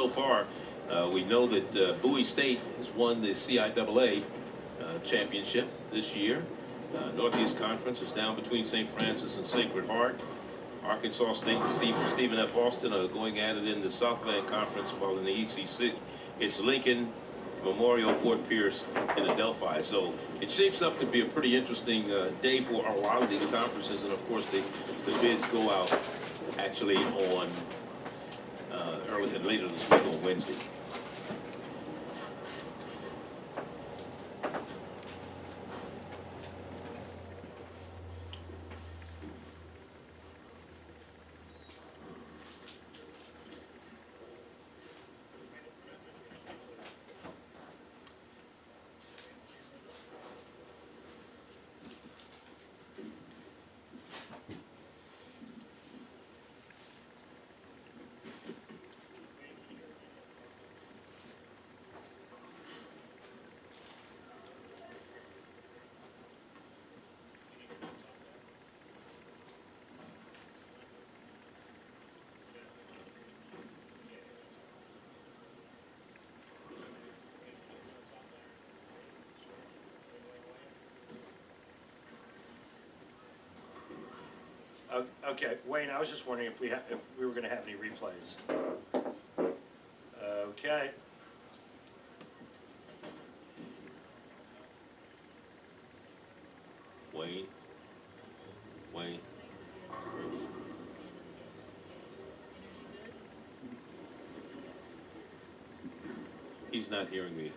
so far, we know that Bowie State has won the CIAA championship this year. Northeast Conference is down between St. Francis and Sacred Heart. Arkansas State and Stephen F. Austin are going at it in the Southland Conference, while in the ECC, it's Lincoln, Memorial, Fort Pierce, and Adelphi. So it shapes up to be a pretty interesting day for a lot of these conferences. And of course, the bids go out actually on later this week on Wednesday. Okay, Wayne, I was just wondering if we were going to have any replays. Okay. Wayne. He's not hearing me.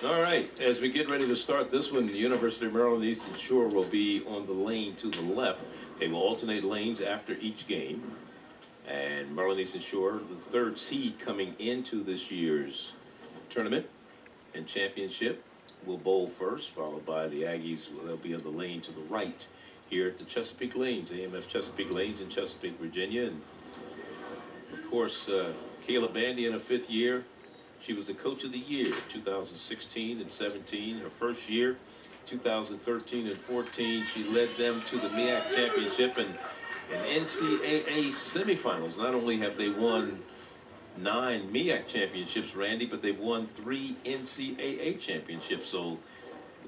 All right, as we get ready to start this one, the University of Maryland Eastern Shore will be on the lane to the left. They will alternate lanes after each game. And Maryland Eastern Shore, the third seed coming into this year's tournament and championship, will bowl first, followed by the Aggies. They'll be on the lane to the right here at the Chesapeake Lanes, AMF Chesapeake Lanes in Chesapeake, Virginia. And of course, Kayla Bandy in her fifth year. She was the coach of the year, 2016 and 17. Her first year, 2013 and 14, she led them to the MEAC championship and NCAA semifinals. Not only have they won 9 MEAC championships, Randy, but they've won 3 NCAA championships. So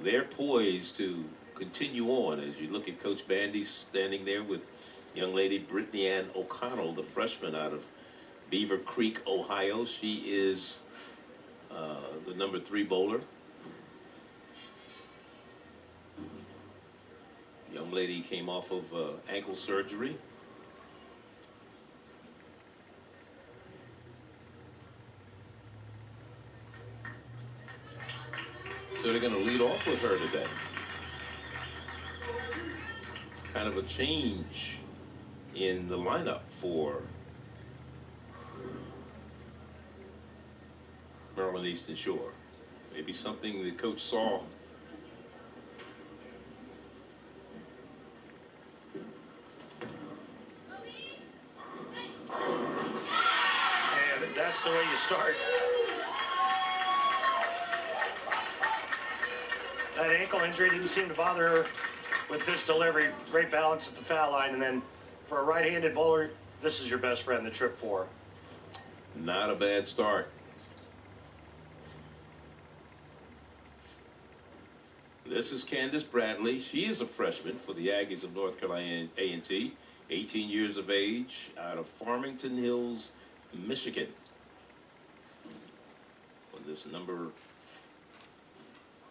they're poised to continue on. As you look at Coach Bandy standing there with young lady Brittany Ann O'Connell, the freshman out of Beaver Creek, Ohio. She is the number 3 bowler. Young lady came off of ankle surgery. So they're going to lead off with her today. Kind of a change in the lineup for Maryland Eastern Shore. Maybe something the coach saw that's the way you start. That ankle injury didn't seem to bother her with this delivery. Great balance at the foul line, and then for a right-handed bowler, this is your best friend, the trip four. Not a bad start. This is Candace Bradley. She is a freshman for the Aggies of North Carolina A&T, 18 years of age, out of Farmington Hills, Michigan. On this number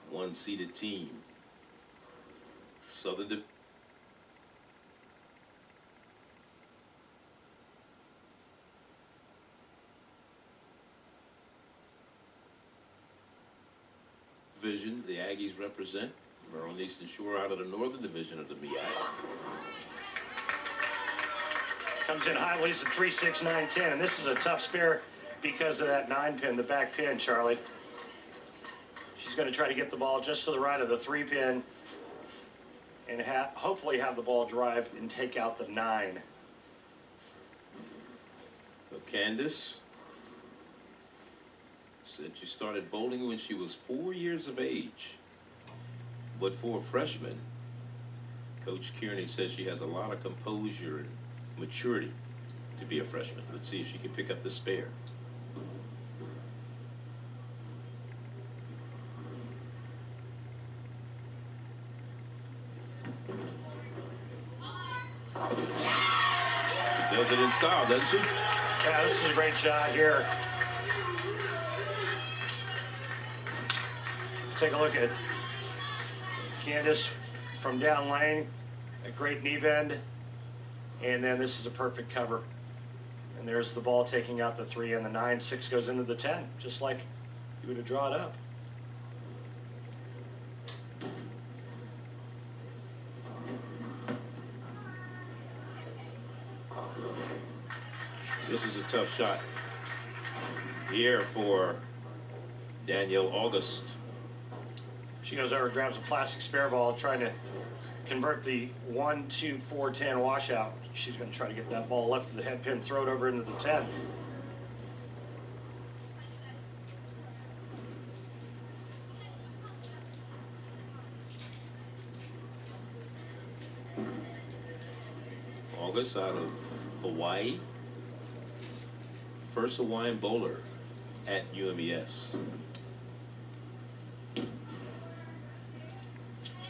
1 seeded team. Southern Division, the Aggies represent Maryland Eastern Shore out of the Northern Division of the MEAC. Comes in high, leads at 3-6, 9-10, and this is a tough spare because of that 9-pin, the back pin, Charlie. She's going to try to get the ball just to the right of the 3-pin and hopefully have the ball drive and take out the 9. So Candace said she started bowling when she was 4 years of age. But for a freshman, Coach Kearney says she has a lot of composure and maturity to be a freshman. Let's see if she can pick up the spare. She does it in style, doesn't she? Yeah, this is a great shot here. Take a look at Candace from down lane, a great knee bend, and then this is a perfect cover. And there's the ball taking out the 3 and the 9. 6 goes into the 10, just like you would have drawn it up. This is a tough shot here for Danielle August. She goes over, grabs a plastic spare ball, trying to convert the 1, 2, 4, 10 washout. She's going to try to get that ball left of the head pin, throw it over into the 10. August out of Hawaii. First Hawaiian bowler at UMES.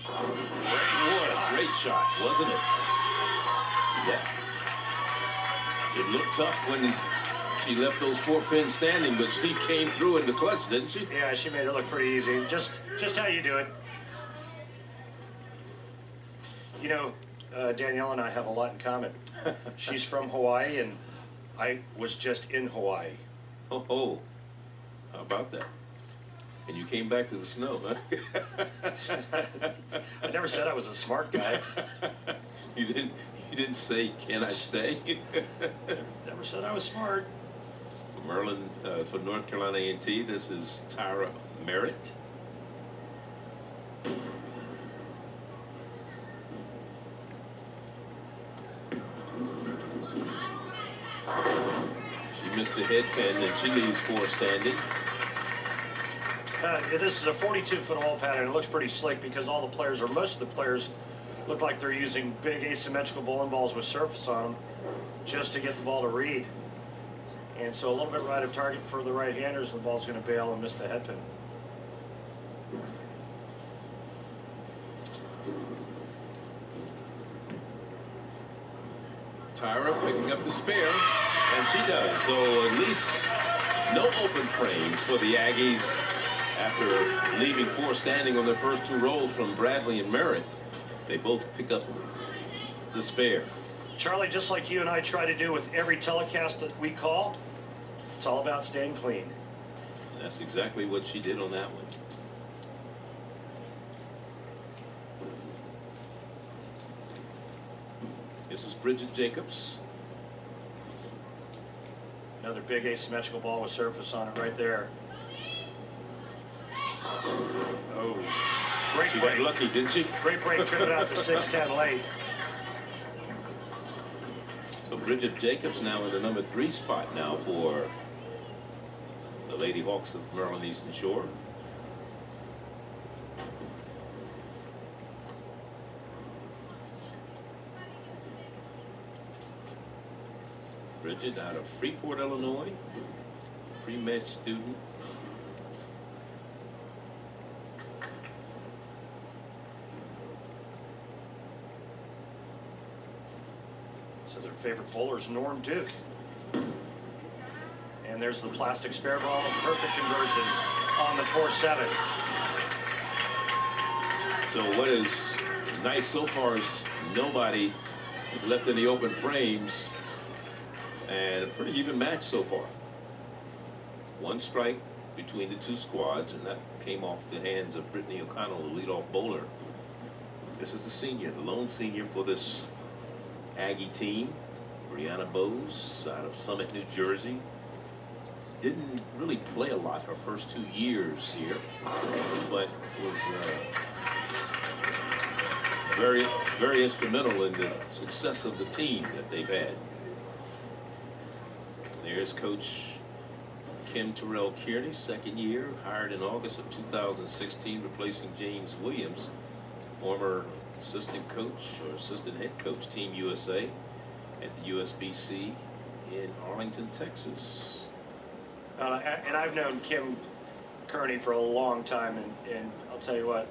What a great shot, wasn't it? Yeah. It looked tough when she left those 4 pins standing, but she came through in the clutch, didn't she? Yeah, she made it look pretty easy. Just how you do it. You know, Danielle and I have a lot in common. She's from Hawaii, and I was just in Hawaii. Oh, how about that? And you came back to the snow, huh? I never said I was a smart guy. You didn't say, "Can I stay?" Never said I was smart. For Maryland, for North Carolina A&T, this is Tyra Merritt. She missed the head pin, and she leaves 4 standing. This is a 42-foot hole pattern. It looks pretty slick because all the players, or most of the players, look like they're using big asymmetrical bowling balls with surface on them just to get the ball to read. And so a little bit right of target for the right-handers, the ball's going to bail and miss the head pin. Tyra picking up the spare, and she does. So at least no open frames for the Aggies after leaving 4 standing on their first 2 rolls from Bradley and Merritt. They both pick up the spare. Charlie, just like you and I try to do with every telecast that we call, it's all about staying clean. And that's exactly what she did on that one. This is Bridget Jacobs. Another big asymmetrical ball with surface on it right there. Oh, great She break. got lucky, didn't she? Great break, tripping out to 6-10 late. So Bridget Jacobs now in the number 3 spot now for the Lady Hawks of Maryland Eastern Shore. Bridget out of Freeport, Illinois, pre-med student. So their favorite bowler is Norm Duke. And there's the plastic spare ball, perfect conversion on the 4-7. So what is nice so far is nobody is left in the open frames, and a pretty even match so far. One strike between the two squads, and that came off the hands of Brittany O'Connell, the leadoff bowler. This is the senior, the lone senior for this Aggie team. Brianna Bose out of Summit, New Jersey. Didn't really play a lot her first 2 years here, but was very, very instrumental in the success of the team that they've had. There's Coach Kim Terrell Kearney, second year, hired in August of 2016, replacing James Williams, former assistant coach or assistant head coach, Team USA at the USBC in Arlington, Texas. And I've known Kim Kearney for a long time, and I'll tell you what,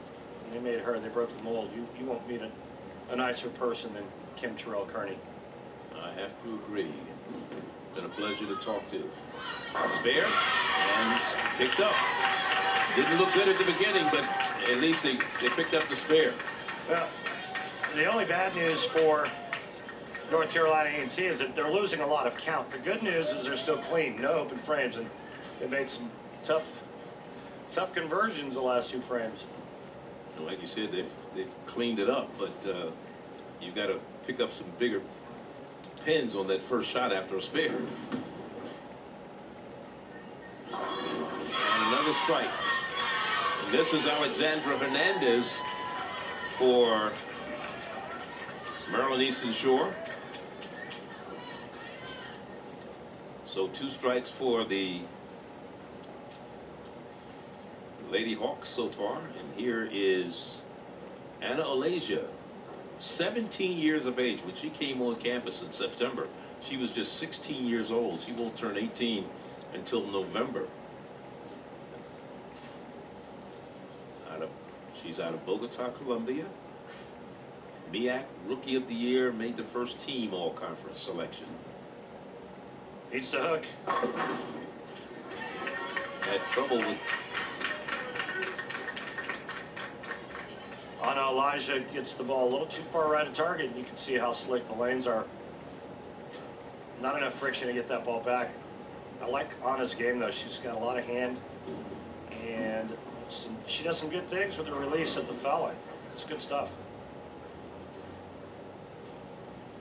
they made her, they broke the mold. You won't meet a nicer person than Kim Terrell Kearney. I have to agree. Been a pleasure to talk to. Spare and picked up. Didn't look good at the beginning, but at least they picked up the spare. Well, the only bad news for North Carolina A&T is that they're losing a lot of count. The good news is they're still clean, no open frames, and they made some tough conversions the last 2 frames. And like you said, they've cleaned it up, but you've got to pick up some bigger pins on that first shot after a spare. And another strike. And this is Alexandra Hernandez for Maryland Eastern Shore. So 2 strikes for the Lady Hawks so far. And here is Anna Olasia, 17 years of age. When she came on campus in September, she was just 16 years old. She won't turn 18 until November. She's out of Bogota, Colombia. MEAC Rookie of the Year, made the first team all-conference selection. Needs to hook. Had trouble with... Anna Elijah gets the ball a little too far right of target, and you can see how slick the lanes are. Not enough friction to get that ball back. I like Anna's game, though. She's got a lot of hand, and she does some good things with her release at the foul line. It's good stuff.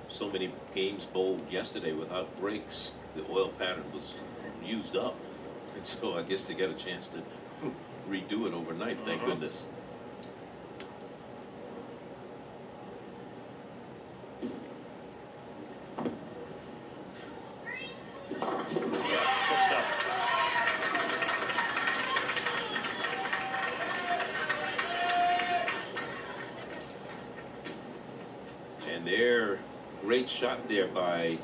So many games bowled yesterday without breaks. The oil pattern was used up, and so I guess they got a chance to redo it overnight. Thank goodness. Good stuff. And their great shot there by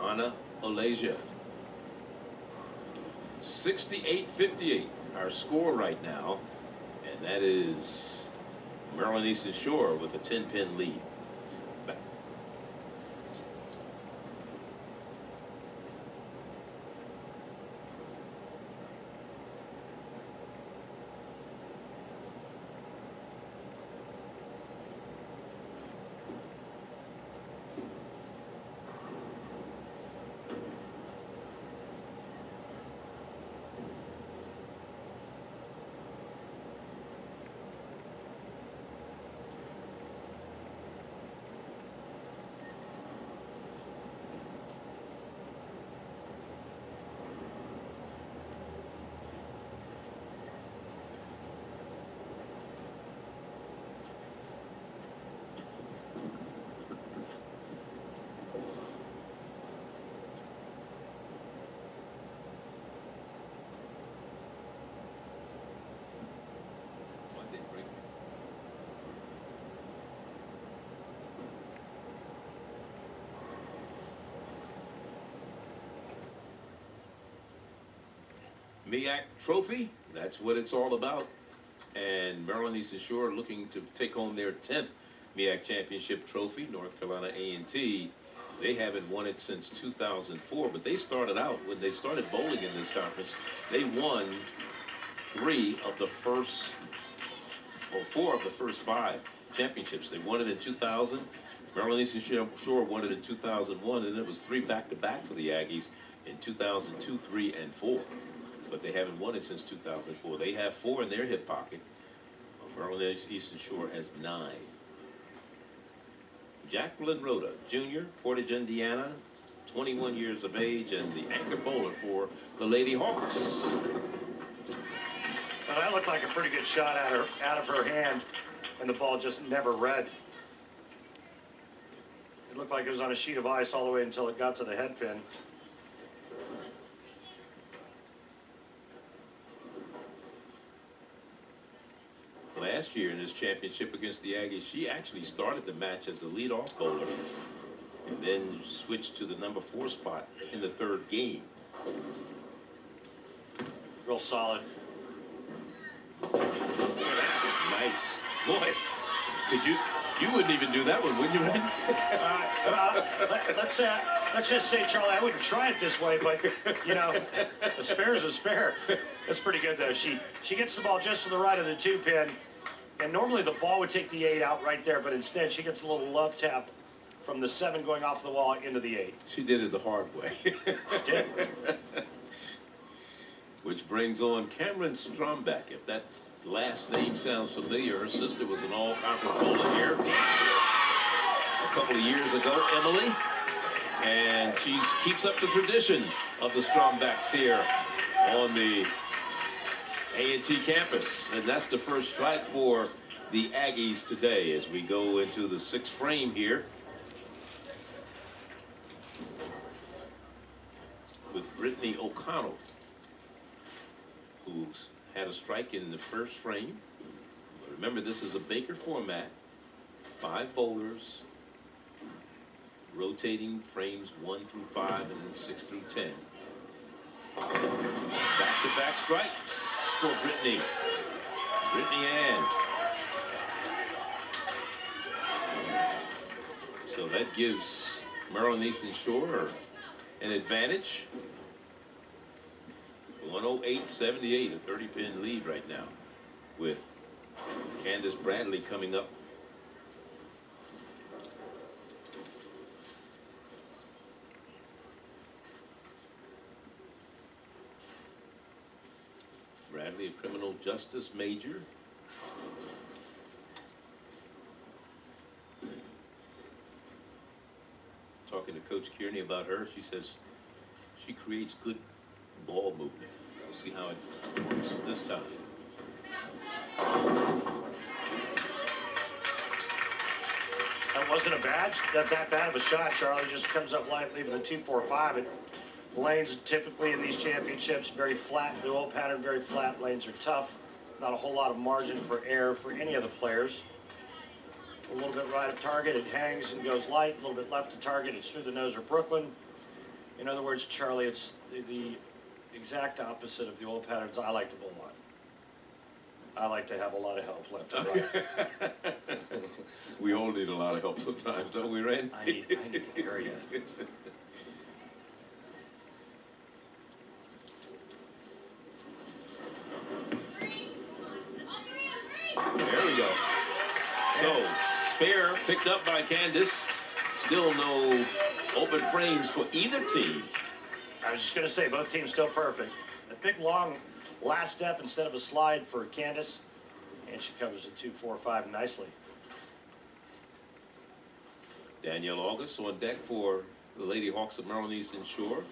Anna Olasia. 68-58, our score right now, and that is Maryland Eastern Shore with a 10-pin lead. MEAC trophy, that's what it's all about. And Maryland Eastern Shore looking to take home their 10th MEAC championship trophy. North Carolina A&T, they haven't won it since 2004, but they started out, when they started bowling in this conference, they won 4 of the first 5 championships. They won it in 2000. Maryland Eastern Shore won it in 2001, and it was 3 back-to-back for the Aggies in 2002, 3, and 4. But they haven't won it since 2004. They have 4 in their hip pocket. Maryland Eastern Shore has 9. Jacqueline Rhoda, Jr., Portage, Indiana, 21 years of age, and the anchor bowler for the Lady Hawks. Well, that looked like a pretty good shot out of her hand, and the ball just never read. It looked like it was on a sheet of ice all the way until it got to the head pin. Last year in this championship against the Aggies, she actually started the match as the leadoff bowler and then switched to the number 4 spot in the 3rd game. Real solid. Nice. Boy, you wouldn't even do that one, wouldn't you, Ren? Let's just say, Charlie, I wouldn't try it this way, but, you know, a spare's a spare. That's pretty good, though. She gets the ball just to the right of the 2 pin, and normally the ball would take the 8 out right there, but instead she gets a little love tap from the 7 going off the wall into the 8. She did it the hard way. She did. Which brings on Cameron Strombeck. If that last name sounds familiar, her sister was an all-conference bowler here a couple of years ago, Emily. And she keeps up the tradition of the Strombecks here on the A&T campus. And that's the first strike for the Aggies today as we go into the 6th frame here with Brittany O'Connell, who's had a strike in the 1st frame. Remember, this is a Baker format, 5 bowlers, rotating frames 1 through 5 and then 6 through 10. Back-to-back strikes for Brittany Ann. So that gives Maryland Eastern Shore an advantage. 108-78, a 30-pin lead right now, with Candace Bradley coming up. Bradley, a criminal justice major. Talking to Coach Kearney about her, she says she creates good ball movement. We'll see how it works this time. That wasn't a bad, that bad of a shot. Charlie just comes up light, leaving the 2-4-5. And lanes typically in these championships very flat. The old pattern very flat. Lanes are tough. Not a whole lot of margin for error for any of the players. A little bit right of target, it hangs and goes light. A little bit left of target, it's through the nose or Brooklyn. In other words, Charlie, it's the exact opposite of the old patterns I like to bowl on. I like to have a lot of help left and right. We all need a lot of help sometimes, don't we, Rand? I need to hear you. There we go. So, spare picked up by Candace. Still no open frames for either team. I was just going to say, both teams still perfect. A big, long last step instead of a slide for Candace. And she covers the 2-4-5 nicely. Danielle August on deck for the Lady Hawks of Maryland Eastern Shore.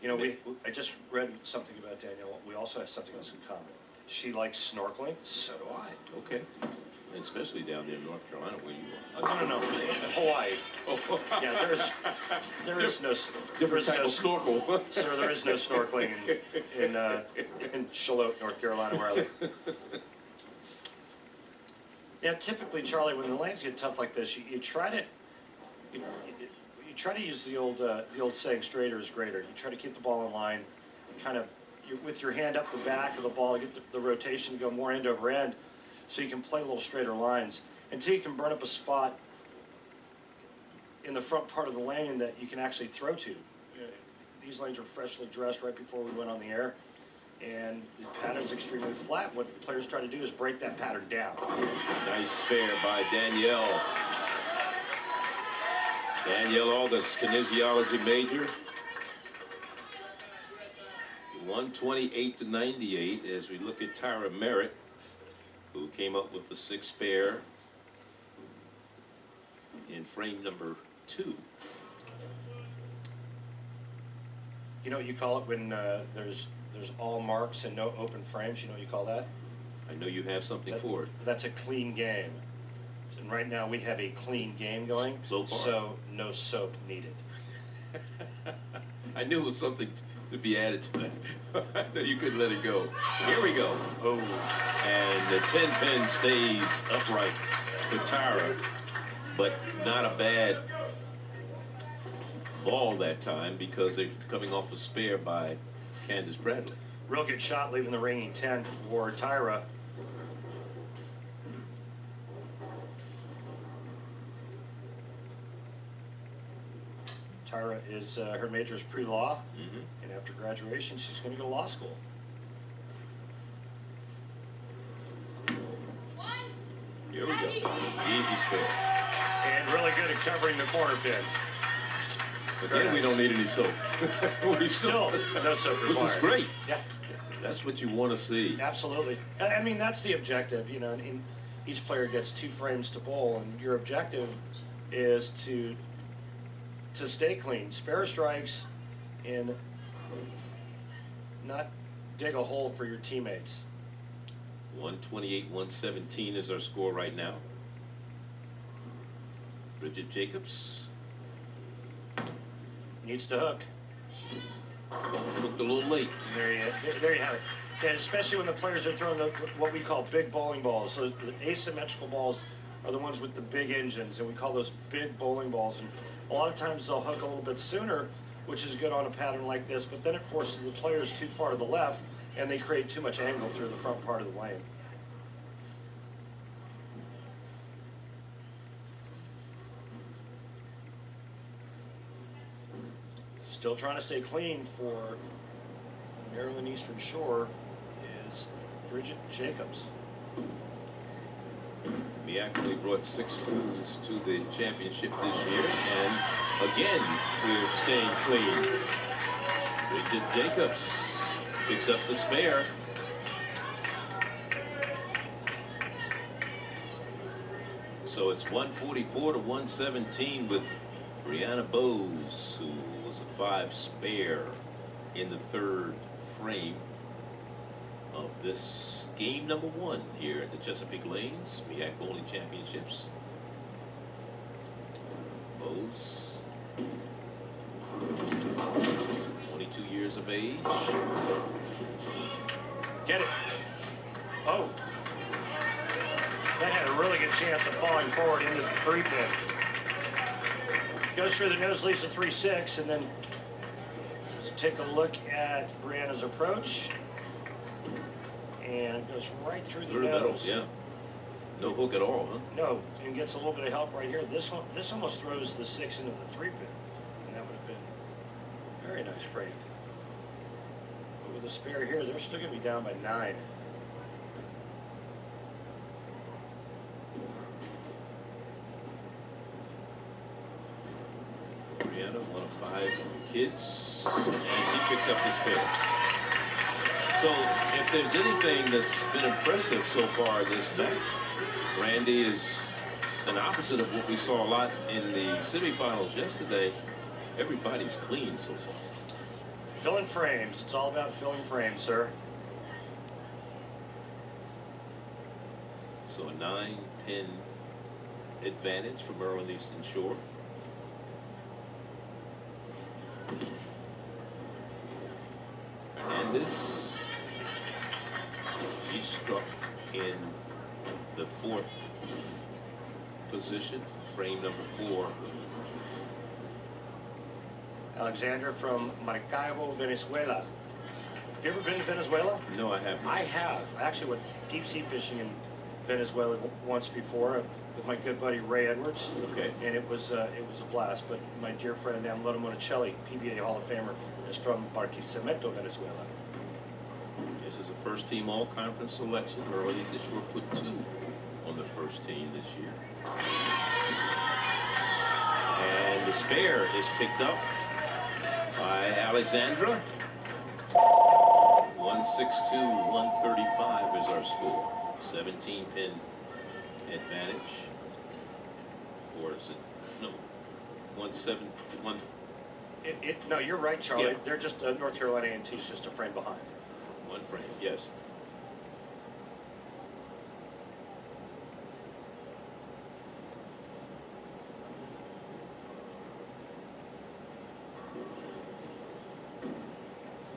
You know, I just read something about Danielle. We also have something else in common. She likes snorkeling. So do I. Okay. And especially down there in North Carolina where you are. No. Hawaii. Oh. Yeah, there is no Different type of snorkel. Sir, there is no snorkeling in Charlotte, North Carolina, where I live. Yeah, typically, Charlie, when the lanes get tough like this, you try to use the old saying, straighter is greater. You try to keep the ball in line, kind of, with your hand up the back of the ball, get the rotation to go more end over end, so you can play a little straighter lines until you can burn up a spot in the front part of the lane that you can actually throw to. These lanes were freshly dressed right before we went on the air, and the pattern's extremely flat. What players try to do is break that pattern down. Nice spare by Danielle. Danielle August, kinesiology major. 128-98 as we look at Tyra Merritt, who came up with the 6 spare in frame number 2. You know what you call it when there's all marks and no open frames? You know what you call that? I know you have something for it. That's a clean game. And right now we have a clean game going, so far. So no soap needed. I knew it was something to be added to that. I know you couldn't let it go. Here we go. Oh, And the 10 pin stays upright for Tyra, but not a bad ball that time because they're coming off a spare by Candace Bradley. real good shot leaving the ringing 10 for Tyra. Tyra is, her major is pre-law, and after graduation, she's going to go to law school. Here we go. Easy spare. And really good at covering the corner pin. Again, we don't need any soap. We Still, no soap required. Which is great. Yeah, That's what you want to see. absolutely. I mean, that's the objective, you know, and each player gets 2 frames to bowl, and your objective is to stay clean, spare strikes, and not dig a hole for your teammates. 128-117 is our score right now. Bridget Jacobs Needs to hook. looked a little late. There you have it. And especially when the players are throwing what we call big bowling balls. So the asymmetrical balls are the ones with the big engines, and we call those big bowling balls. And a lot of times they'll hook a little bit sooner, which is good on a pattern like this, but then it forces the players too far to the left, and they create too much angle through the front part of the lane. Still trying to stay clean for Maryland Eastern Shore is Bridget Jacobs. MEAC only brought 6 schools to the championship this year, and again, we're staying clean. Bridget Jacobs picks up the spare. So it's 144-117 with Brianna Bowes, who was a 5 spare in the 3rd frame of this game number 1 here at the Chesapeake Lanes MEAC Bowling Championships. Bowes, 22 years of age. Get it. Oh. That had a really good chance of falling forward into the 3 pin. Goes through the nose, leaves a 3-6, and then let's take a look at Brianna's approach. And goes right through the nose. Yeah. No hook at all, huh? No, and gets a little bit of help right here. This almost throws the 6 into the 3 pin, and that would have been a very nice break. But with a spare here, they're still going to be down by 9. Brianna, one of 5 kids, and he picks up the spare. So, if there's anything that's been impressive so far in this match, Randy, is an opposite of what we saw a lot in the semifinals yesterday. Everybody's clean so far. Filling frames. It's all about filling frames, sir. So a 9-pin advantage for Maryland Eastern Shore. Hernandez. She struck in the 4th position, frame number 4. Alexandra from Maracaibo, Venezuela. Have you ever been to Venezuela? No, I haven't. I have. I actually went deep sea fishing in Venezuela once before with my good buddy Ray Edwards. Okay. And it was a blast. But my dear friend Loto Monticelli, PBA Hall of Famer, is from Barquisimeto, Venezuela. This is a first team all conference selection. Merrill Eastern Shore put 2 on the first team this year. And the spare is picked up by Alexandra. 162-135 is our score. 17 pin advantage. Or is it? No. 171. No, you're right, Charlie. Yeah. They're just North Carolina A&T is just a frame behind. 1 frame, yes.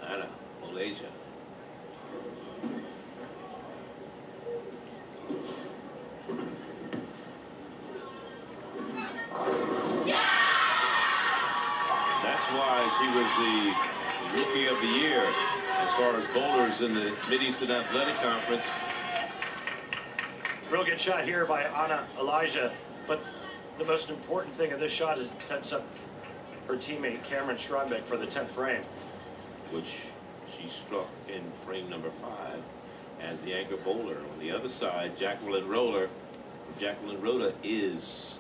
Anna, Malaysia. That's why she was the Rookie of the Year as far as bowlers in the Mid-Eastern Athletic Conference. Real good shot here by Anna Elijah, but the most important thing of this shot is it sets up her teammate Cameron Strombeck for the 10th frame. Which she struck in frame number 5 as the anchor bowler. On the other side, Jacqueline Rhoda is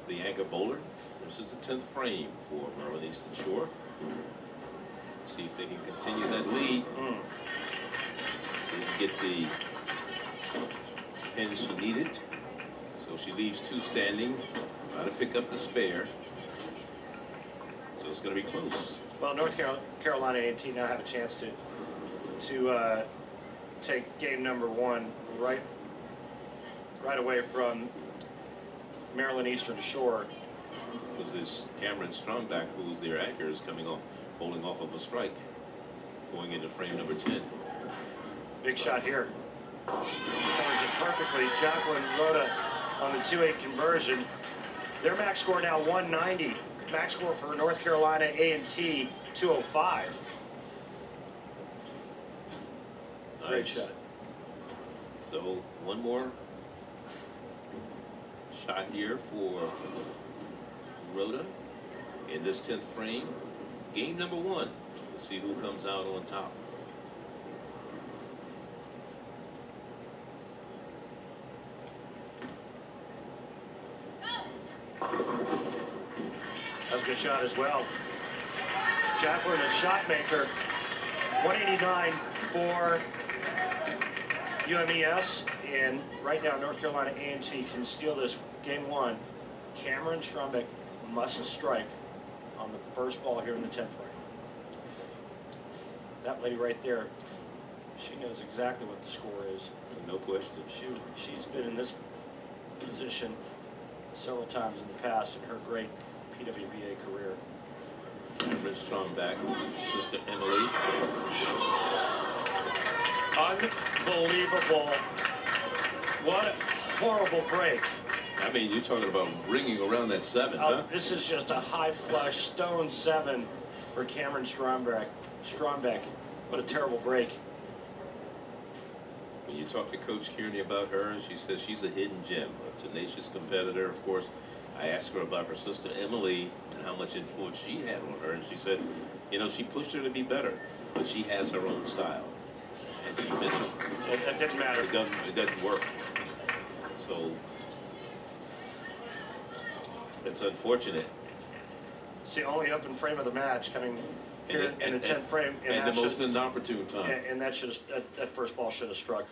the anchor bowler. This is the 10th frame for Merrill Eastern Shore. Let's see if they can continue that lead. They can get the pin she needed. So she leaves 2 standing. Try to pick up the spare. So it's going to be close. Well, North Carolina A&T now have a chance to take game number 1 right away from Maryland Eastern Shore. Was this Cameron Strombeck, who's their anchor, is coming off, bowling off of a strike, going into frame number 10. Big shot here. Covers it perfectly. Jacqueline Rhoda on the 2-8 conversion. Their max score now 190. Max score for North Carolina A&T 205. Nice. Great shot. So 1 more shot here for Rhoda in this 10th frame. Game number 1. Let's see who comes out on top. That's a good shot as well. Jacqueline, a shot maker. 189 for UMES. And right now, North Carolina A&T can steal this game 1. Cameron Strombeck must strike on the first ball here in the 10th frame. That lady right there, she knows exactly what the score is. No question. She's been in this position several times in the past in her great PWBA career. Cameron Strombeck, Sister Emily. Unbelievable. What a horrible break. I mean, you're talking about ringing around that 7, huh? This is just a high flush, stone 7 for Cameron Strombeck. What a terrible break. When you talk to Coach Kearney about her, she says she's a hidden gem, a tenacious competitor. Of course, I asked her about her sister Emily and how much influence she had on her, and she said, you know, she pushed her to be better, but she has her own style, and she misses. That didn't matter. It doesn't work. So it's unfortunate. It's the only open frame of the match coming here in the 10th frame, and the most inopportune time. And that that first ball should have struck.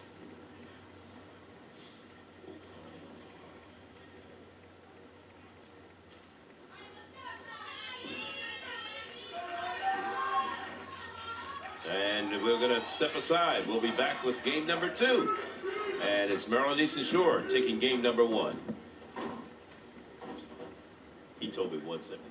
And we're going to step aside. We'll be back with game number 2. And it's Maryland Eastern Shore taking game number 1. He told me 170.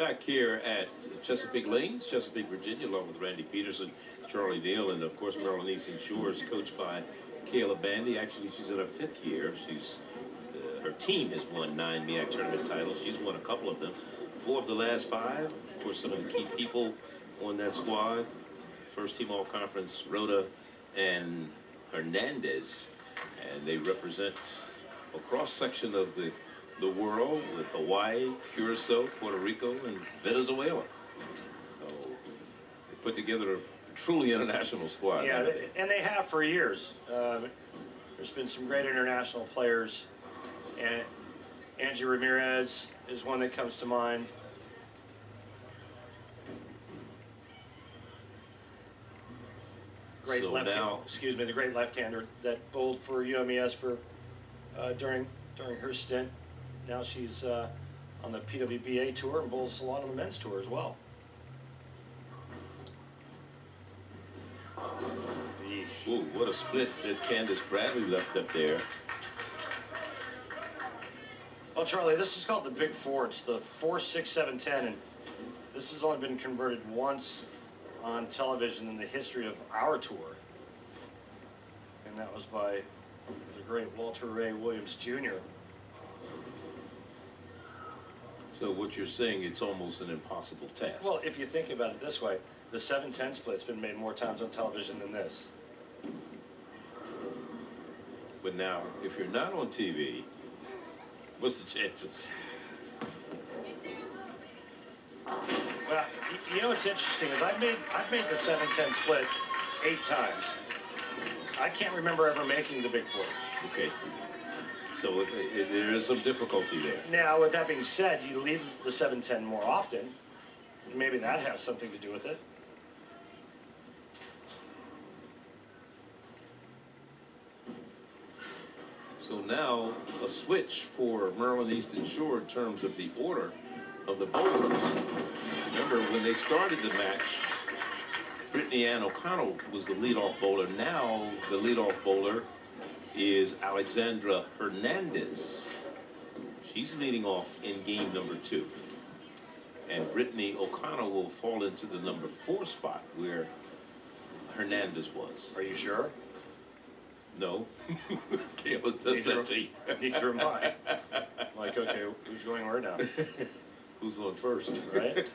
Back here at Chesapeake Lanes, Chesapeake, Virginia, along with Randy Peterson, Charlie Neal, and of course Maryland Eastern Shores, coached by Kayla Bandy. Actually, she's in her 5th year. Her team has won 9 MEAC tournament titles. She's won a couple of them, 4 of the last 5. Of course, some of the key people on that squad: first team all conference Rhoda and Hernandez, and they represent a cross section of the world, with Hawaii, Curacao, Puerto Rico, and Venezuela. So they put together a truly international squad. Yeah, and they have for years. There's been some great international players, and Angie Ramirez is one that comes to mind. Great So now, the great left-hander that bowled for UMES for during her stint. Now she's on the PWBA tour and bowls a lot on the men's tour as well. ooh, what a split that Candace Bradley left up there. Well, Charlie, this is called the Big Four. It's the 4, 6, 7, 10, and this has only been converted once on television in the history of our tour, and that was by the great Walter Ray Williams Jr. So what you're saying, it's almost an impossible task. Well, if you think about it this way, the 7-10 split's been made more times on television than this. But now, if you're not on TV, what's the chances? Well, you know what's interesting is I've made the 7-10 split 8 times. I can't remember ever making the Big Four. Okay. So there is some difficulty there. Now, with that being said, you leave the 7-10 more often. Maybe that has something to do with it. So now a switch for Maryland Eastern Shore in terms of the order of the bowlers. Remember, when they started the match, Brittany Ann O'Connell was the leadoff bowler. Now the leadoff bowler is Alexandra Hernandez. She's leading off in game number 2. And Brittany O'Connell will fall into the number 4 spot where Hernandez was. Are you sure? No. Kayla does that to you. Neither am I. Like, okay, who's going where now? Who's on first? Right?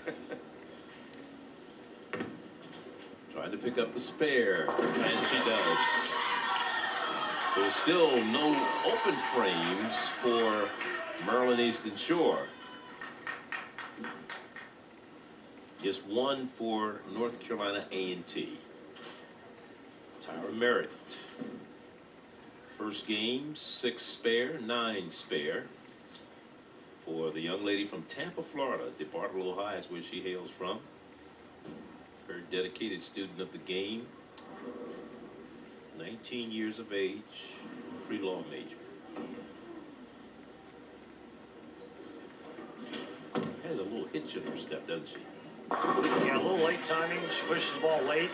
Trying to pick up the spare, and she does. So still no open frames for Maryland Eastern Shore. Just 1 for North Carolina A&T. Tyra Merritt. First game, 6 spare, 9 spare. For the young lady from Tampa, Florida. DeBartolo High is where she hails from. Very dedicated student of the game. 19 years of age, pre-law major. Has a little hitch in her step, doesn't she? Yeah, a little late timing. She pushes the ball late.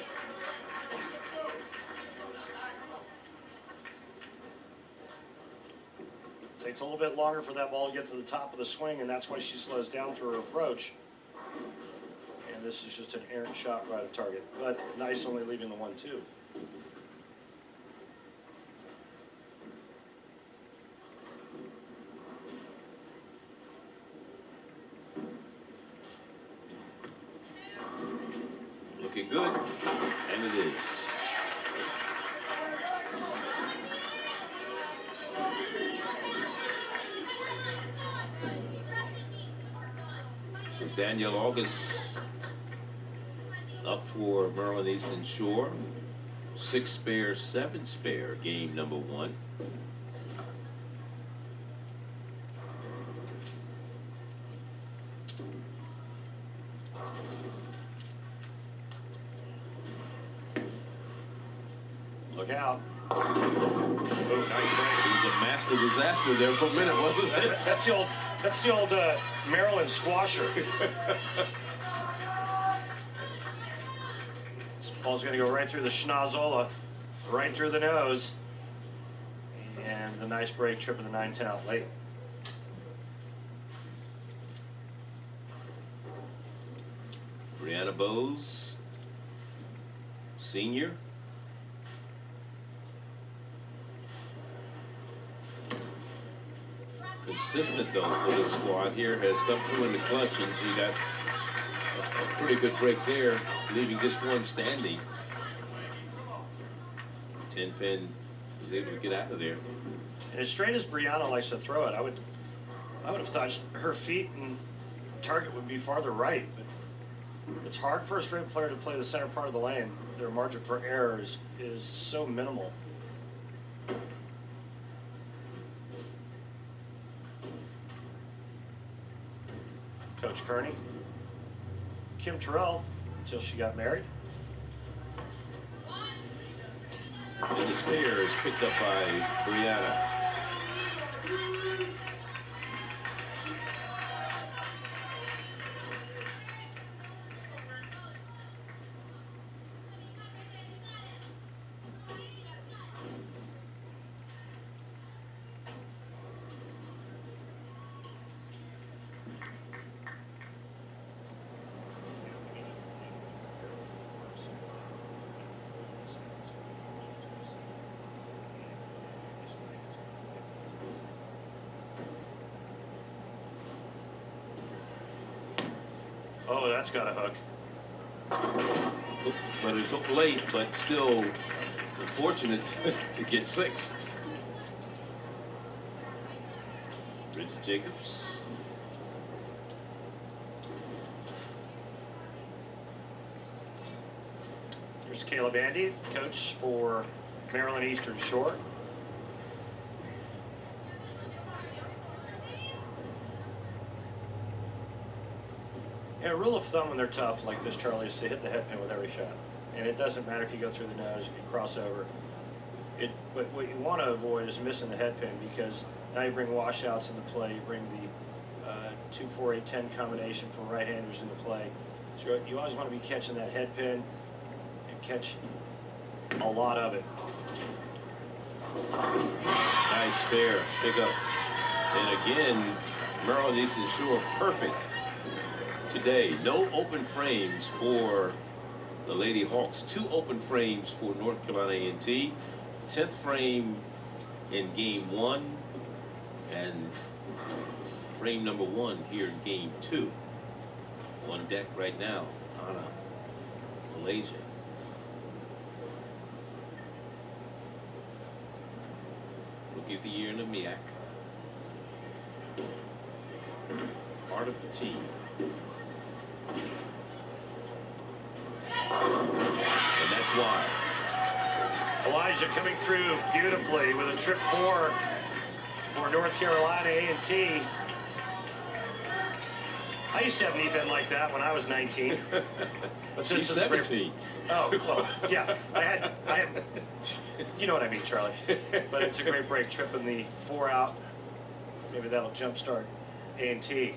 Takes a little bit longer for that ball to get to the top of the swing, and that's why she slows down through her approach. And this is just an errant shot right of target, but nice only leaving the 1-2. Looking good, and it is. So Danielle August up for Maryland Eastern Shore. 6 spare, 7 spare, game number 1. Look out. Oh, nice break. It was a master disaster there for a minute, wasn't it? That's the old Maryland squasher. This ball's going to go right through the schnozola, right through the nose. And the nice break, tripping the 9-10 out late. Brianna Bowes, senior. Consistent though for this squad here, has come through in the clutch, and she got a pretty good break there, leaving just one standing. 10-pin was able to get out of there. And as straight as Brianna likes to throw it, I would have thought her feet and target would be farther right, but it's hard for a straight player to play the center part of the lane. Their margin for error is so minimal. Coach Kearney, Kim Terrell, until she got married. And the spare is picked up by Brianna. Oh, that's got a hook. But it took late, but still fortunate to get 6. Bridget Jacobs. Here's Caleb Andy, coach for Maryland Eastern Shore. Yeah, rule of thumb when they're tough like this, Charlie, is to hit the head pin with every shot. And it doesn't matter if you go through the nose, if you cross over. But what you want to avoid is missing the head pin, because now you bring washouts into play, you bring the 2-4-8-10 combination for right-handers into play. So you always want to be catching that head pin and catch a lot of it. Nice spare pickup. And again, Maryland Eastern Shore perfect today. No open frames for the Lady Hawks. 2 open frames for North Carolina A&T. 10th frame in game 1 and frame number 1 here in game 2. On deck right now, Anna, Malaysia. Rookie of the year in the MEAC. Part of the team. And that's why. Elijah coming through beautifully with a trip 4 for North Carolina A&T. I used to have knee bend like that when I was 19. But She's 17. Oh, well, yeah. I had, you know what I mean, Charlie. But it's a great break, tripping the 4 out. Maybe that'll jumpstart A&T.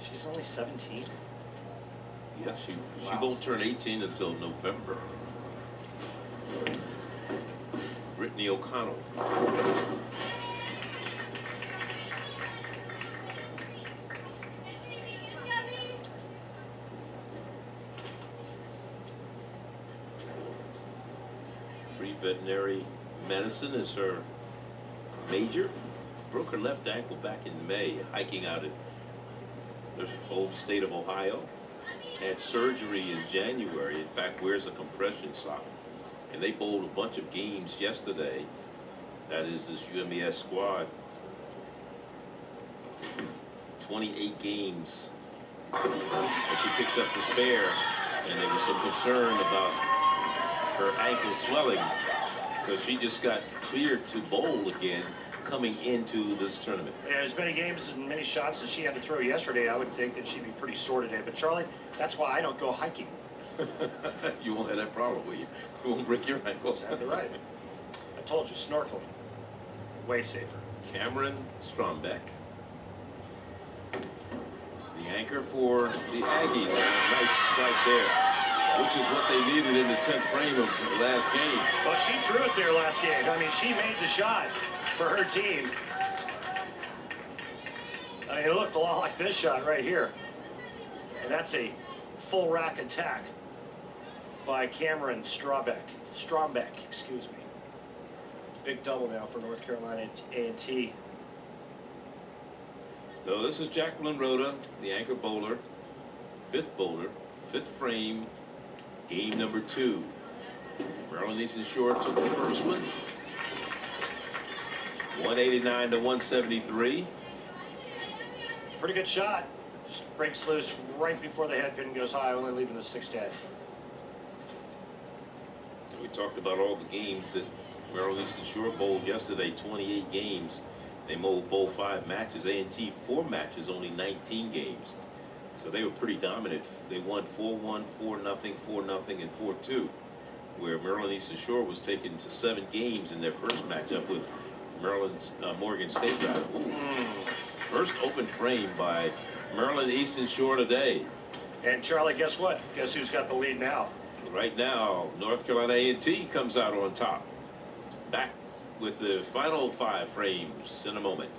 She's only 17. Yeah, she won't turn 18 until November. Brittany O'Connell. Veterinary medicine is her major. Broke her left ankle back in May, hiking out in the old state of Ohio. Had surgery in January. In fact, wears a compression sock. And they bowled a bunch of games yesterday. That is this UMES squad. 28 games. And she picks up the spare. And there was some concern about her ankle swelling, because she just got cleared to bowl again coming into this tournament. Yeah, as many games and many shots as she had to throw yesterday, I would think that she'd be pretty sore today. But Charlie, that's why I don't go hiking. You won't have that problem, will you? You won't break your ankle. Exactly right. I told you, snorkeling, way safer. Cameron Strombeck, the anchor for the Aggies. A nice strike there, which is what they needed in the 10th frame of the last game. Well, she threw it there last game. I mean, she made the shot for her team. I mean, it looked a lot like this shot right here. And that's a full rack attack by Cameron Strombeck, excuse me. Big double now for North Carolina A&T. So this is Jacqueline Rhoda, the anchor bowler, fifth frame, game number 2. Maryland Eastern Shore took the first one, 189 to 173. Pretty good shot. Just breaks loose right before the head pin goes high, only leaving the 6-10. We talked about all the games that Maryland Eastern Shore bowled yesterday, 28 games. They bowled 5 matches. A&T 4 matches, only 19 games. So they were pretty dominant. They won 4-1, 4-0, 4-0, and 4-2. Where Maryland Eastern Shore was taken to 7 games in their first matchup with Maryland's Morgan State rival. First open frame by Maryland Eastern Shore today. And Charlie, guess what? Guess who's got the lead now? Right now, North Carolina A&T comes out on top. Back with the final 5 frames in a moment.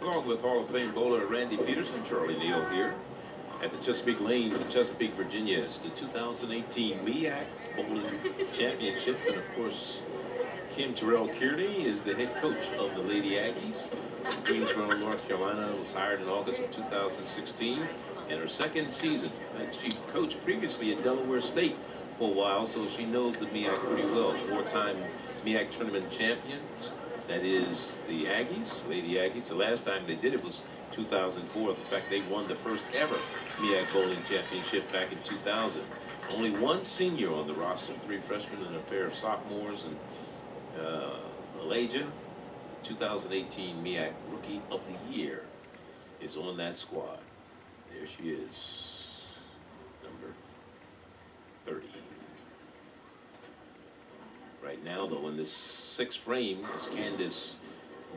Along with Hall of Fame bowler Randy Peterson, Charlie Neal here at the Chesapeake Lanes in Chesapeake, Virginia. It's the 2018 MEAC Bowling Championship. And of course, Kim Terrell Kearney is the head coach of the Lady Aggies. Greensboro, North Carolina, was hired in August of 2016 in her second season. And she coached previously at Delaware State for a while, so she knows the MEAC pretty well. 4-time MEAC tournament champions. That is the Aggies, Lady Aggies. The last time they did it was 2004. In fact, they won the first ever MEAC Bowling Championship back in 2000. Only one senior on the roster, 3 freshmen and a pair of sophomores. And Elijah, 2018 MEAC Rookie of the Year, is on that squad. There she is, number 30. Right now, though, in this 6th frame is Candace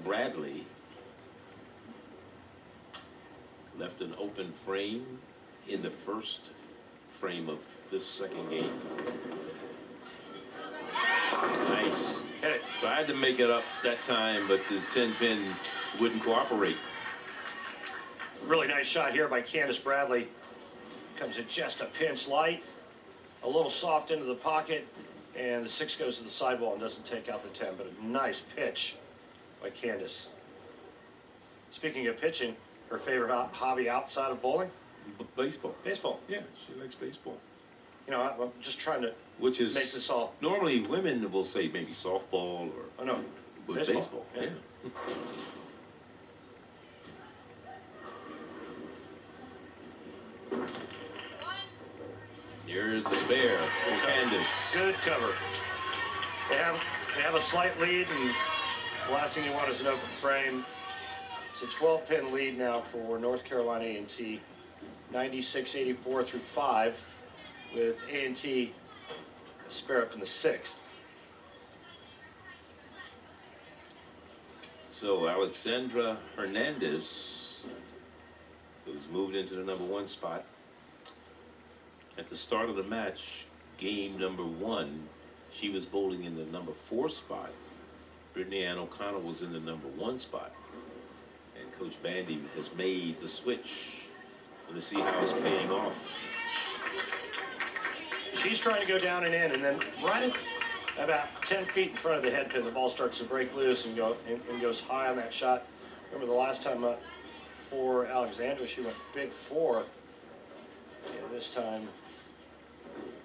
Bradley. Left an open frame in the first frame of this second game. Nice. Tried to make it up that time, but the 10-pin wouldn't cooperate. Really nice shot here by Candace Bradley. Comes at just a pinch light. A little soft into the pocket. And the 6 goes to the sidewall and doesn't take out the 10, but a nice pitch by Candace. Speaking of pitching, her favorite hobby outside of bowling? Baseball. Baseball. Yeah, she likes baseball. You know, I'm just trying to Which is make this all. Normally women will say maybe softball or Oh no, baseball. Yeah. Here's the spare for Candace. Good cover. They have a slight lead, and the last thing you want is an open frame. It's a 12-pin lead now for North Carolina A&T, 96-84 through 5, with A&T a spare up in the 6th. So Alexandra Hernandez, who's moved into the number 1 spot. At the start of the match, game number 1, she was bowling in the number 4 spot. Brittany Ann O'Connell was in the number 1 spot. And Coach Bandy has made the switch. Let's see how it's paying off. She's trying to go down and in, and then right at about 10 feet in front of the head pin, the ball starts to break loose and goes high on that shot. Remember the last time for Alexandra, she went big 4. Yeah, this time,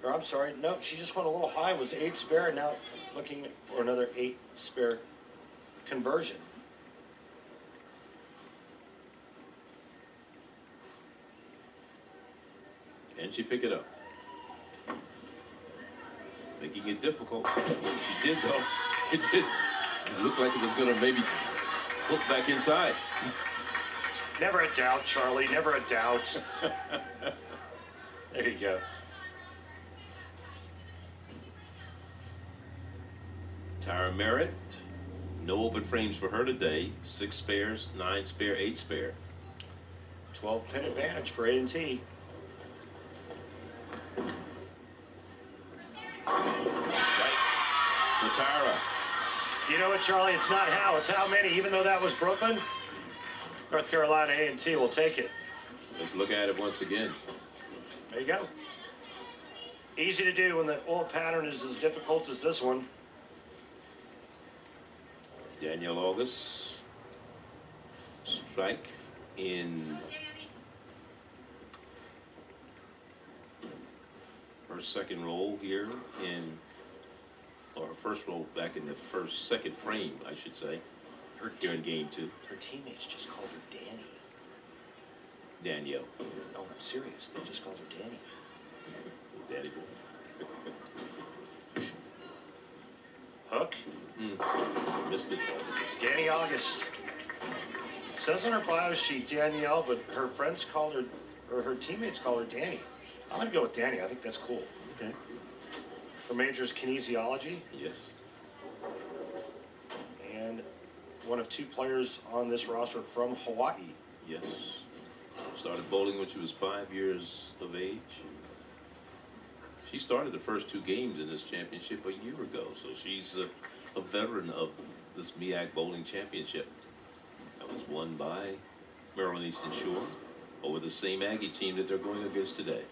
or I'm sorry, no, she just went a little high. It was 8 spare, and now looking for another 8 spare conversion. Can she pick it up? Making it difficult. She did, though. It did. It looked like it was going to maybe hook back inside. Never a doubt, Charlie. Never a doubt. There you go. Tyra Merritt. No open frames for her today. 6 spares, 9 spare, 8 spare. 12-pin advantage for A&T. Right for Tyra. You know what, Charlie? It's not how, it's how many. Even though that was Brooklyn, North Carolina A&T will take it. Let's look at it once again. There you go. Easy to do when the old pattern is as difficult as this one. Danielle August. Strike in her second roll here or first roll back in the second frame, I should say, here in game 2. Her teammates just called her Danny. Danielle. Oh, I'm serious. They just called her Danny. Danny boy. Hook. Missed it. Danny August. It says on her bio sheet Danielle, but her friends call her, or her teammates call her Danny. I'm going to go with Danny. I think that's cool. Okay. Her major is kinesiology, Yes. and one of 2 players on this roster from Hawaii. Yes. Started bowling when she was 5 years of age. She started the first 2 games in this championship a year ago, so she's a veteran of this MEAC bowling championship. That was won by Maryland Eastern Shore over the same Aggie team that they're going against today.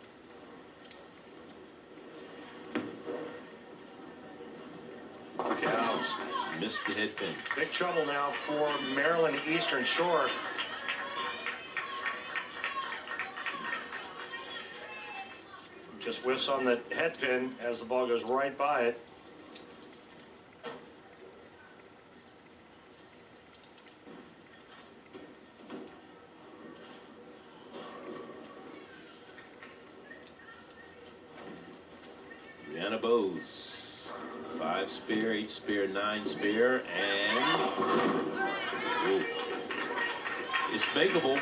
Look out. Missed the head pin. Big trouble now for Maryland Eastern Shore. Just whiffs on the head pin as the ball goes right by it. Brianna Bowes. 5 spare, 8 spare, 9 spare, and ooh, it's makeable.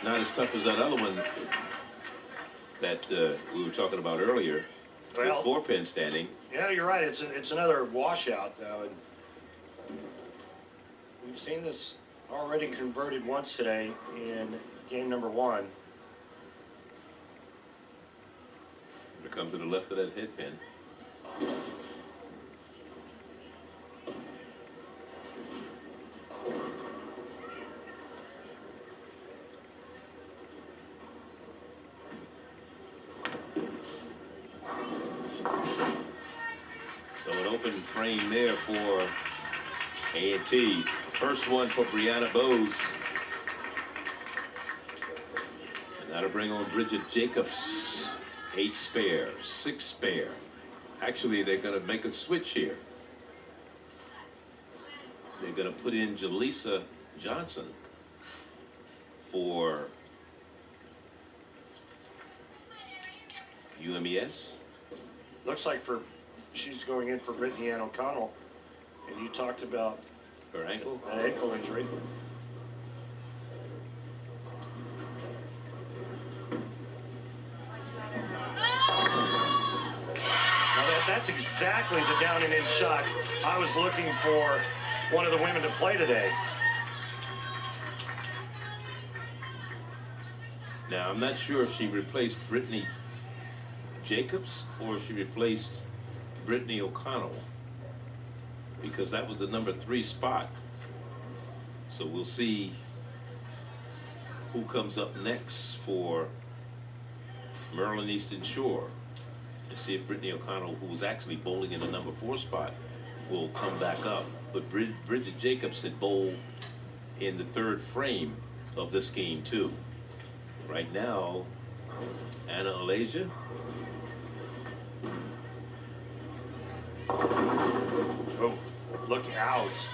Not as tough as that other one that we were talking about earlier. Well, with 4-pin standing. Yeah, you're right. It's another washout, though. And we've seen this already converted once today in game number 1. It comes to the left of that head pin. So an open frame there for A&T. First one for Brianna Bowes. And that'll bring on Bridget Jacobs. 8 spare, 6 spare. Actually, they're going to make a switch here. They're going to put in Jaleesa Johnson for UMES. Looks like she's going in for Brittany Ann O'Connell. And you talked about Her ankle. that ankle injury. That's exactly the down and in shot I was looking for one of the women to play today. Now, I'm not sure if she replaced Brittany Jacobs or if she replaced Brittany O'Connell, because that was the number 3 spot. So we'll see who comes up next for Maryland Eastern Shore. To see if Brittany O'Connell, who was actually bowling in the number 4 spot, will come back up. But Bridget Jacobs had bowled in the 3rd frame of this game too. Right now, Anna Alasia. Oh, look out.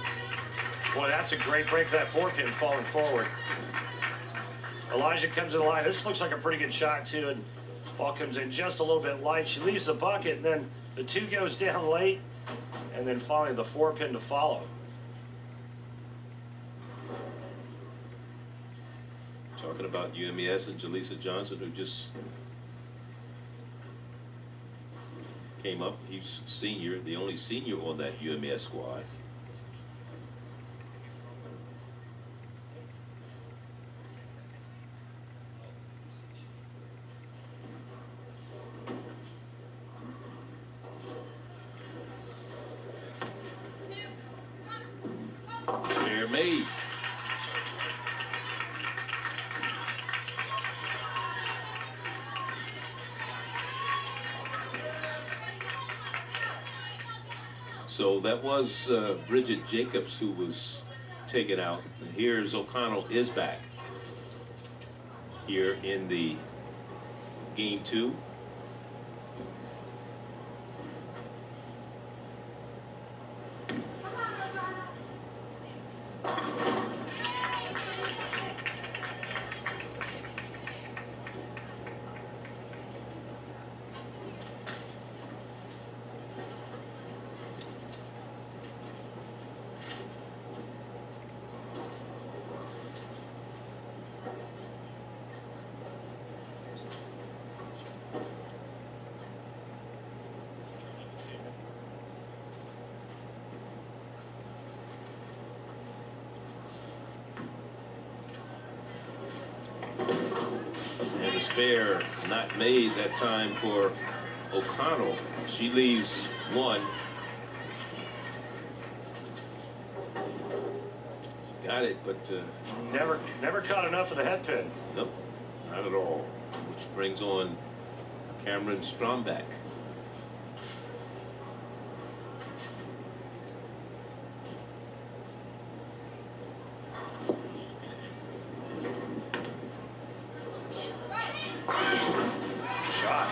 Boy, that's a great break for that 4-pin falling forward. Elijah comes in the line. This looks like a pretty good shot too. And Ball comes in just a little bit light. She leaves the bucket, and then the 2 goes down late, and then finally the 4 pin to follow. Talking about UMES and Jaleesa Johnson, who just came up. He's senior, the only senior on that UMES squad. Spare made. So that was Bridget Jacobs who was taken out. And here's O'Connell is back here in the game 2. And a spare not made that time for O'Connell. She leaves 1. Got it, but Never caught enough of the head pin. nope, not at all. Which brings on Cameron Stromback. Shot.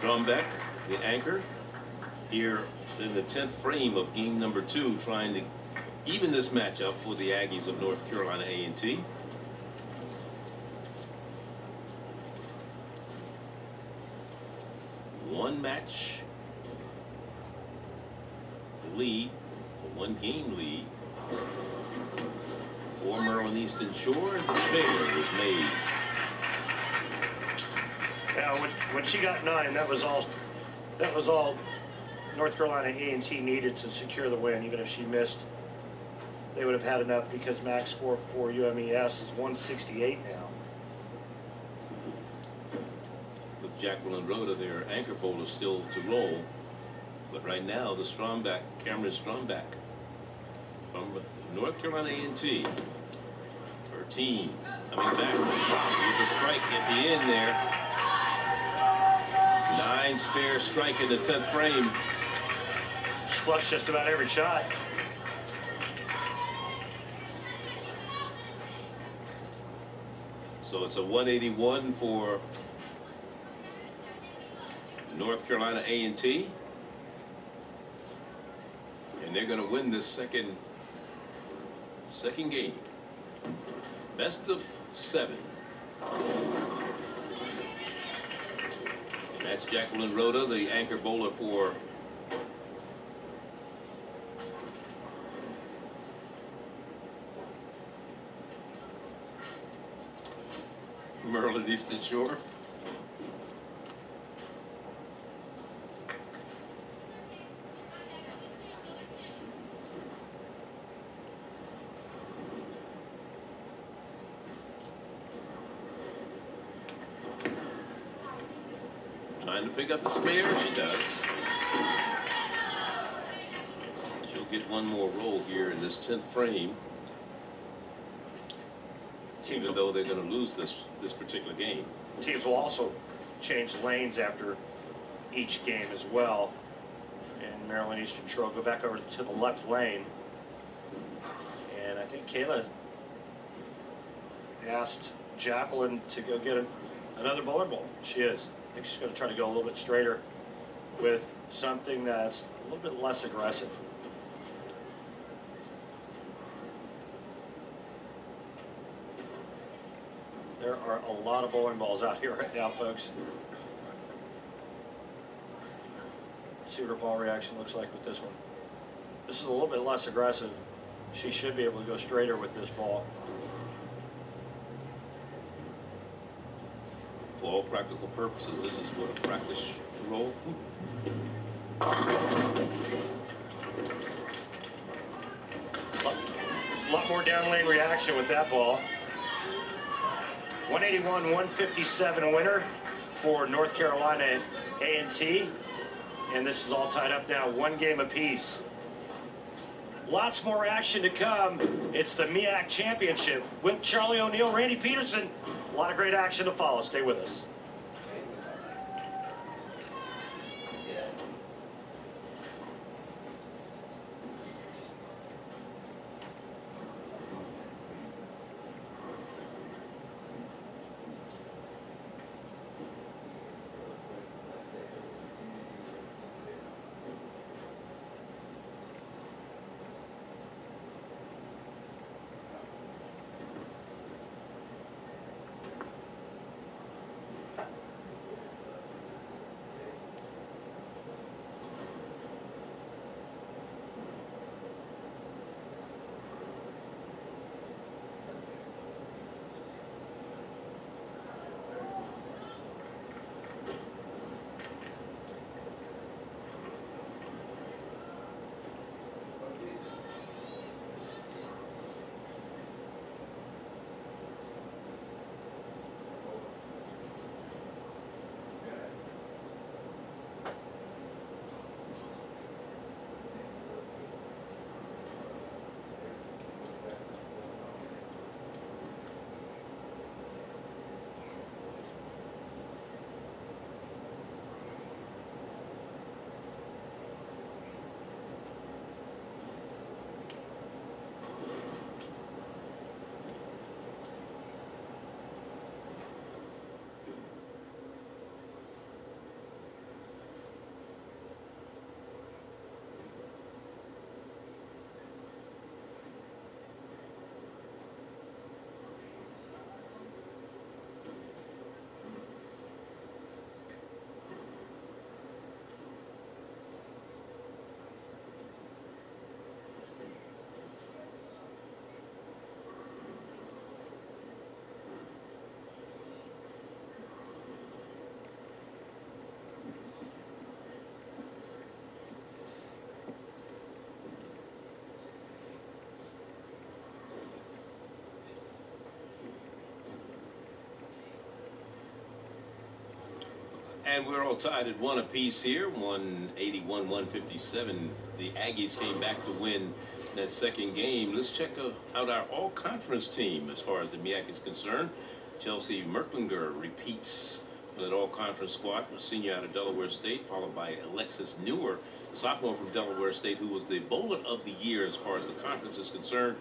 Stromback, the anchor, here in the 10th frame of game number 2, trying to even this matchup for the Aggies of North Carolina A&T. One match lead, a 1-game lead for Maryland Eastern Shore, and the spare was made. Yeah, when she got 9, that was all North Carolina A&T needed to secure the win. Even if she missed, they would have had enough, because MEAC score for UMES is 168 now. With Jacqueline Rhoda, their anchor bowler, still to roll. But right now, the Stromback, Cameron Stromback from North Carolina A&T. Her team coming back with a strike at the end there. 9 spare strike in the 10th frame. She flushed just about every shot. So it's a 181 for North Carolina A&T. And they're going to win this second game. Best of 7. That's Jacqueline Rhoda, the anchor bowler for Maryland Eastern Shore. Trying to pick up the spare, she does. She'll get one more roll here in this 10th frame. Even though they're going to lose this particular game. Teams will also change lanes after each game as well. And Maryland Eastern Shore will go back over to the left lane. And I think Kayla asked Jacqueline to go get another bowler ball. She is. I think she's going to try to go a little bit straighter with something that's a little bit less aggressive. There are a lot of bowling balls out here right now, folks. Let's see what her ball reaction looks like with this one. This is a little bit less aggressive. She should be able to go straighter with this ball. For all practical purposes, this is what a practice roll. A lot more down lane reaction with that ball. 181-157 winner for North Carolina A&T. And this is all tied up now, 1 game apiece. Lots more action to come. It's the MEAC Championship with Charlie O'Neill, Randy Peterson. A lot of great action to follow. Stay with us. And we're all tied at 1 apiece here, 181-157. The Aggies came back to win that second game. Let's check out our all-conference team as far as the MEAC is concerned. Chelsea Merklinger repeats with an all-conference squad, a senior out of Delaware State, followed by Alexis Newer, sophomore from Delaware State, who was the bowler of the year as far as the conference is concerned.